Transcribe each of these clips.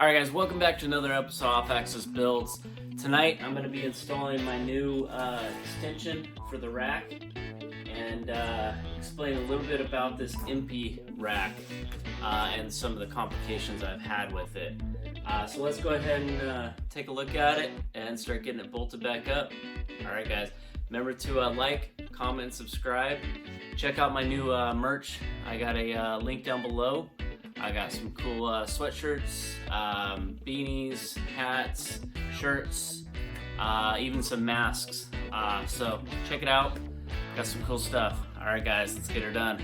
Alright guys, welcome back to another episode of Off Axis Builds. Tonight I'm going to be installing my new extension for the rack and explain a little bit about this MP rack and some of the complications I've had with it. So let's go ahead and take a look at it and start getting it bolted back up. Alright guys, remember to like, comment, subscribe. Check out my new merch. I got a link down below. I got some cool sweatshirts, beanies, hats, shirts, even some masks. So check it out. Got some cool stuff. Alright guys, let's get her done.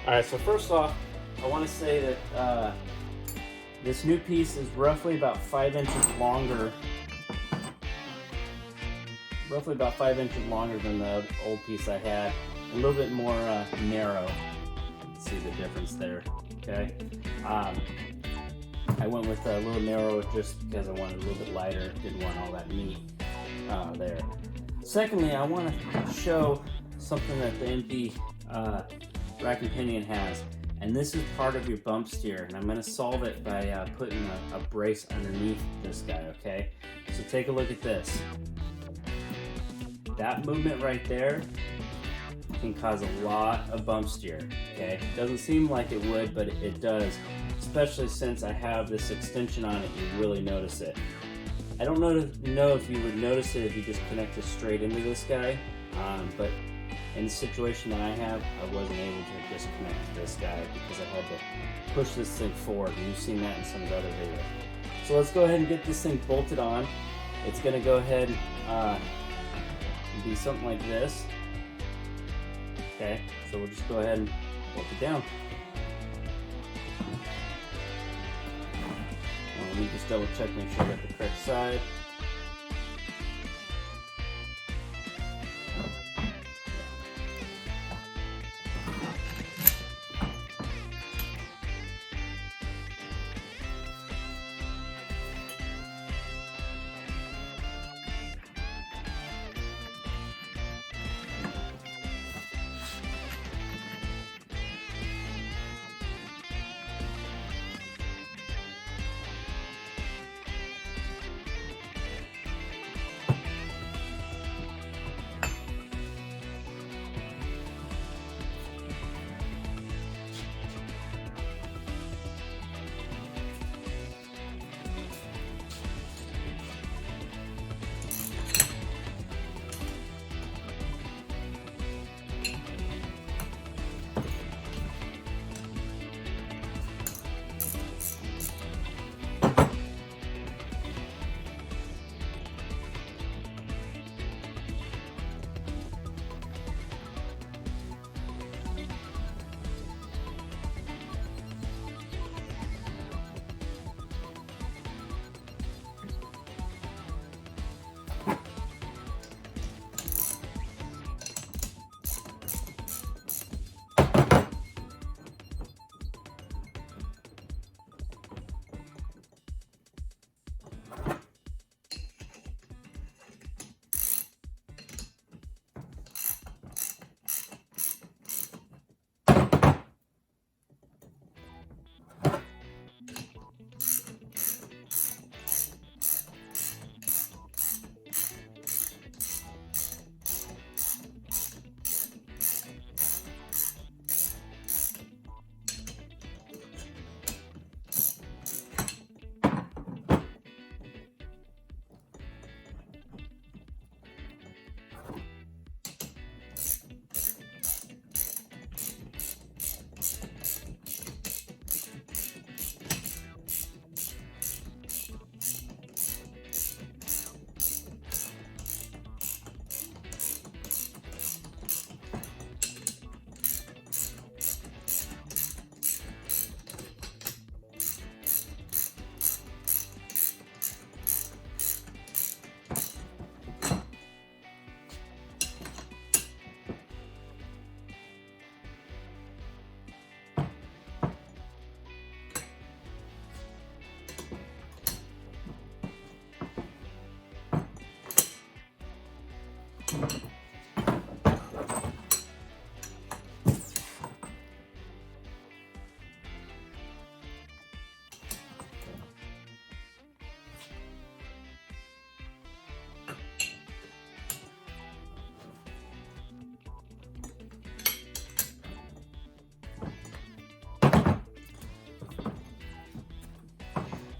Alright, so first off, I want to say that this new piece is roughly about 5 inches longer. Roughly about 5 inches longer than the old piece I had. A little bit more narrow. You can see the difference there. Okay. I went with a little narrow just because I wanted a little bit lighter. Didn't want all that meat there. Secondly, I want to show something that the MP rack and pinion has, and this is part of your bump steer, and I'm going to solve it by putting a brace underneath this guy. Okay, so take a look at this. That movement right there can cause a lot of bump steer. Okay, doesn't seem like it would, but it does, especially since I have this extension on it. You really notice it. I don't know if you would notice it if you just connect it straight into this guy, but in the situation that I have, I wasn't able to disconnect this guy because I had to push this thing forward, and you've seen that in some of the other videos. So let's go ahead and get this thing bolted on. It's going to go ahead and be something like this. Okay, so we'll just go ahead and bolt it down. Let me just double check, make sure I got the correct side.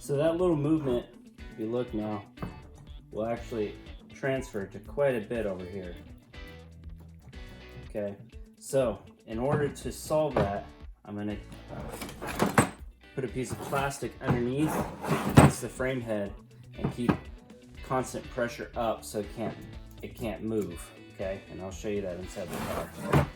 So that little movement, if you look now, will actually transfer to quite a bit over here. Okay, so in order to solve that, I'm going to put a piece of plastic underneath against the frame head and keep constant pressure up so it can't move. Okay, and I'll show you that inside the car.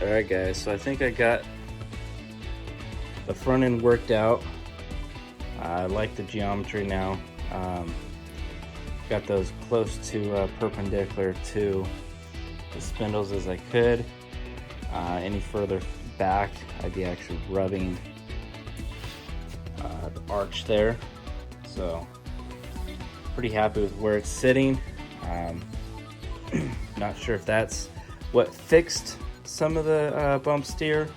Alright guys, so I think I got the front end worked out. I like the geometry now. Got those close to perpendicular to the spindles as I could. Any further back, I'd be actually rubbing the arch there. So pretty happy with where it's sitting. Not sure if that's what fixed some of the bump steer,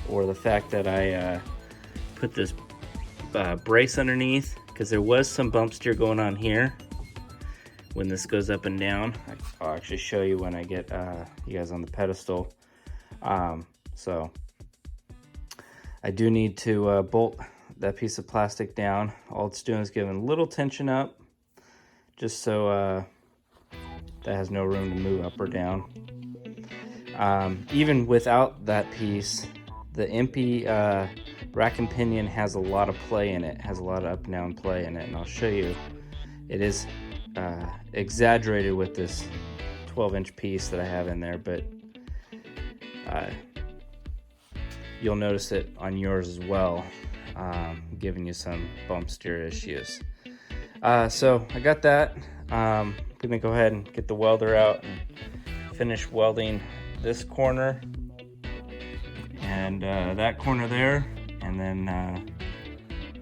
or the fact that I put this brace underneath, because there was some bump steer going on here when this goes up and down. I'll actually show you when I get you guys on the pedestal. So I do need to bolt that piece of plastic down. All it's doing is giving a little tension up, just so that has no room to move up or down. Even without that piece, the empty rack and pinion has a lot of play in it, has a lot of up and down play in it, and I'll show you. It is exaggerated with this 12-inch piece that I have in there, but you'll notice it on yours as well, giving you some bump steer issues. So I got that. I'm gonna go ahead and get the welder out and finish welding this corner and that corner there, and then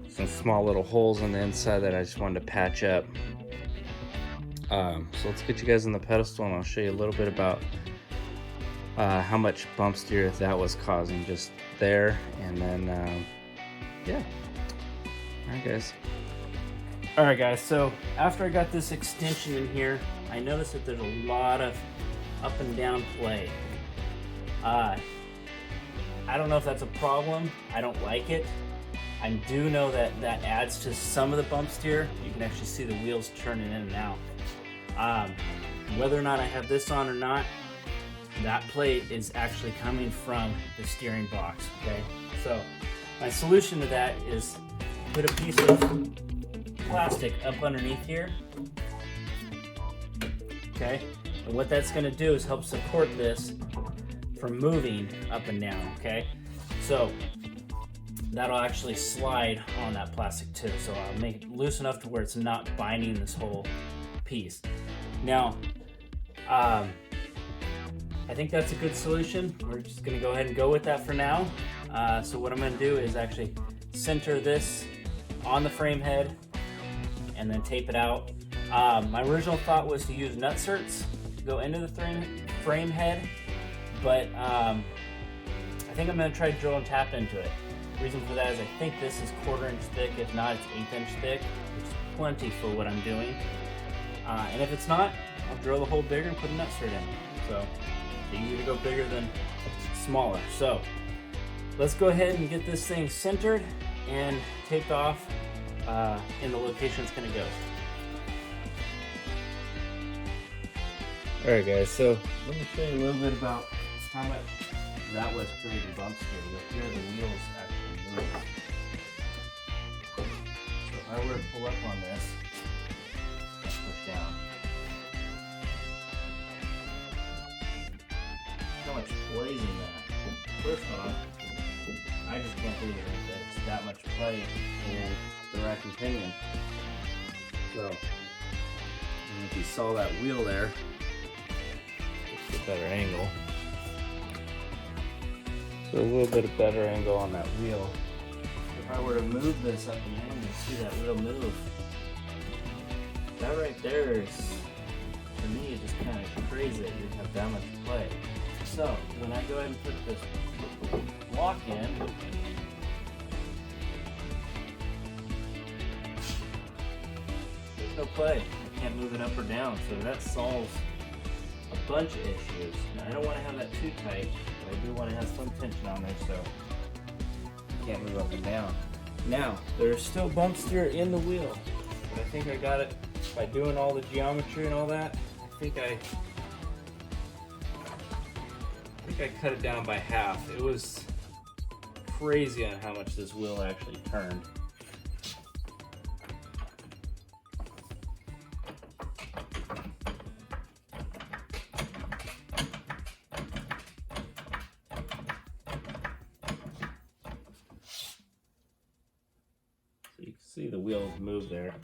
some small little holes on the inside that I just wanted to patch up. So let's get you guys on the pedestal and I'll show you a little bit about how much bump steer that was causing just there, and then yeah. Alright guys, so after I got this extension in here, I noticed that there's a lot of up and down play. I don't know if that's a problem. I don't like it. I do know that that adds to some of the bump steer. You can actually see the wheels turning in and out. Whether or not I have this on or not, that plate is actually coming from the steering box, okay? So my solution to that is put a piece of plastic up underneath here, okay? And what that's gonna do is help support this from moving up and down, okay? So that'll actually slide on that plastic too. So I'll make it loose enough to where it's not binding this whole piece. Now, I think that's a good solution. We're just gonna go ahead and go with that for now. So what I'm gonna do is actually center this on the frame head and then tape it out. My original thought was to use nut certs to go into the frame head, but I think I'm gonna try to drill and tap into it. The reason for that is I think this is 1/4 inch thick. If not, it's 1/8 inch thick, which is plenty for what I'm doing. And if it's not, I'll drill the hole bigger and put a nut cert in. So it's easier to go bigger than smaller. So let's go ahead and get this thing centered and taped off in the location it's gonna go. Alright guys, so let me show you a little bit about how much That was pretty bumps here. You'll hear the wheels actually move. So if I were to pull up on this, push down. So much plays in that. First off, I just can't believe that it's that much play in the rack and pinion. So, if you saw that wheel there, just a better angle. So a little bit of better angle on that wheel. If I were to move this up and down, you'd see that wheel move. That right there is, for me, it's just kind of crazy that you have that much play. So when I go ahead and put this lock in, there's no play. I can't move it up or down, so that solves a bunch of issues. Now I don't want to have that too tight. I do want to have some tension on there, so I can't move up and down. Now, there's still bumps here in the wheel, but I think I got it by doing all the geometry and all that. I think I cut it down by half. It was crazy on how much this wheel actually turned. You can see the wheels move there.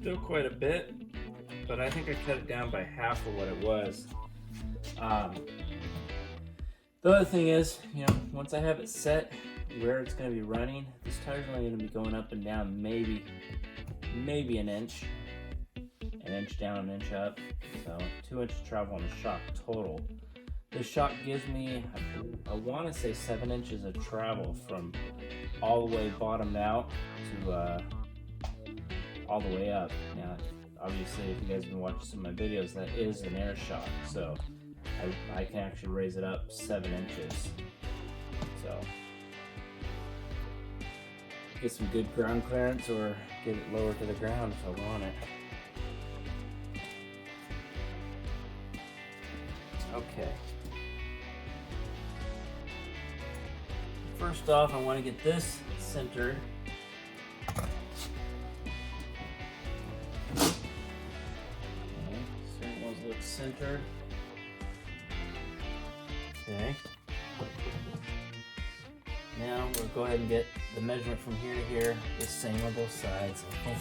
Still quite a bit, but I think I cut it down by half of what it was. The other thing is, you know, once I have it set where it's going to be running, this tire's only going to be going up and down maybe an inch down, an inch up, so 2 inches travel on the shock total. This shock gives me, I want to say 7 inches of travel from all the way bottomed out to all the way up. Now, obviously, if you guys have been watching some of my videos, that is an air shock, so I can actually raise it up 7 inches. So, get some good ground clearance or get it lower to the ground if I want it. Okay. First off, I want to get this centered. Okay. Certain ones look centered. Okay. Now we'll go ahead and get the measurement from here to here, the same on both sides. I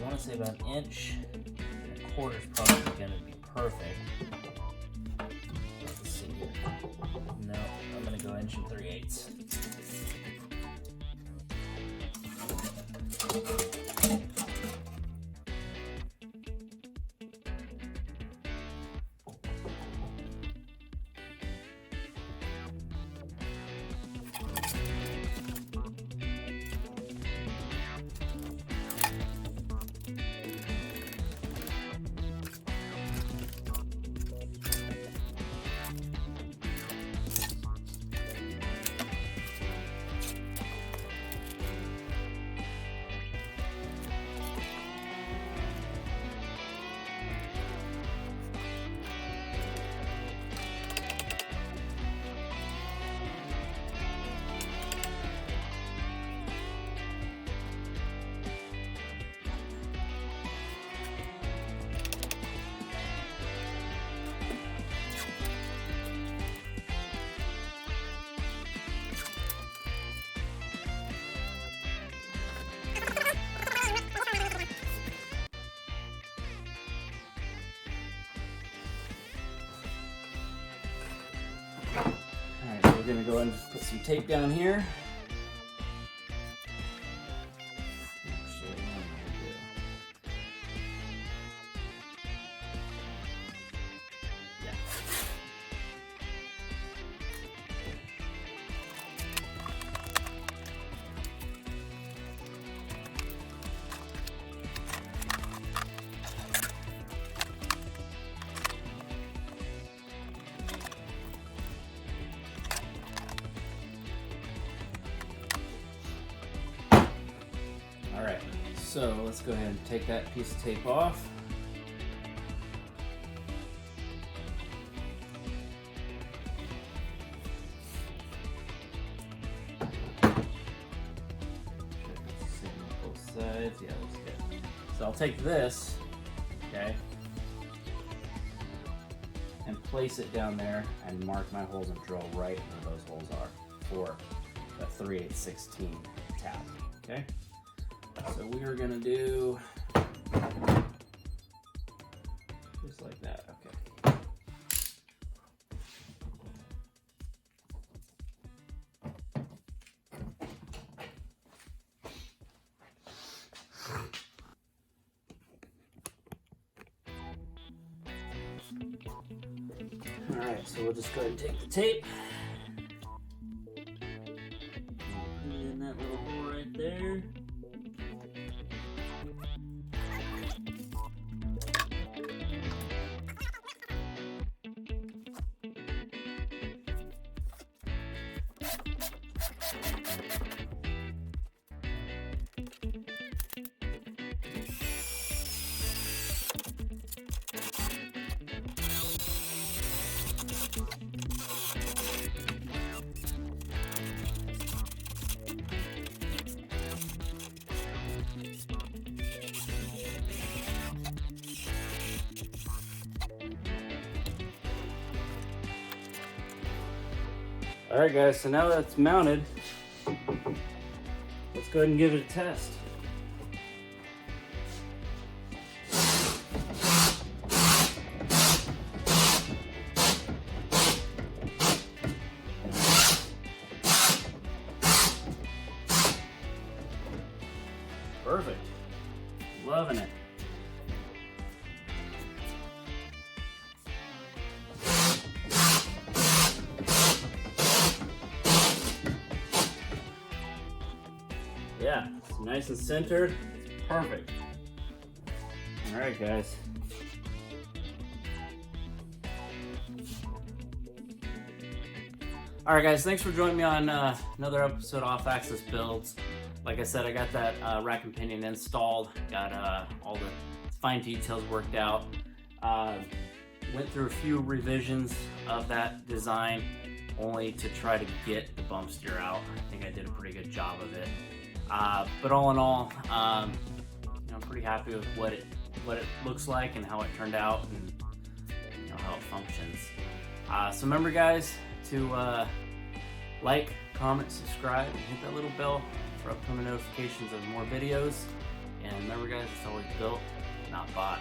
want to say about 1.25 inches is probably going to be perfect. Let's see here. No, I'm going to go 1 3/8. We're going to go ahead and just put some tape down here. So let's go ahead and take that piece of tape off. Both sides, yeah, that's good. So I'll take this, okay, and place it down there and mark my holes and drill right where those holes are for the 3/8/16 tab, okay? So we are gonna do just like that, okay. All right, so we'll just go ahead and take the tape. Put it in that little hole right there. All right, guys, so now that's mounted, let's go ahead and give it a test. Perfect. Loving it. Yeah, it's nice and centered. Perfect. All right, guys. All right, guys, thanks for joining me on another episode of Off-Axis Builds. Like I said, I got that rack and pinion installed, got all the fine details worked out. Went through a few revisions of that design only to try to get the bump steer out. I think I did a pretty good job of it. But all in all, I'm pretty happy with what it looks like and how it turned out, and how it functions. So remember, guys, to like, comment, subscribe, and hit that little bell for upcoming notifications of more videos. And remember, guys, it's always built, not bought.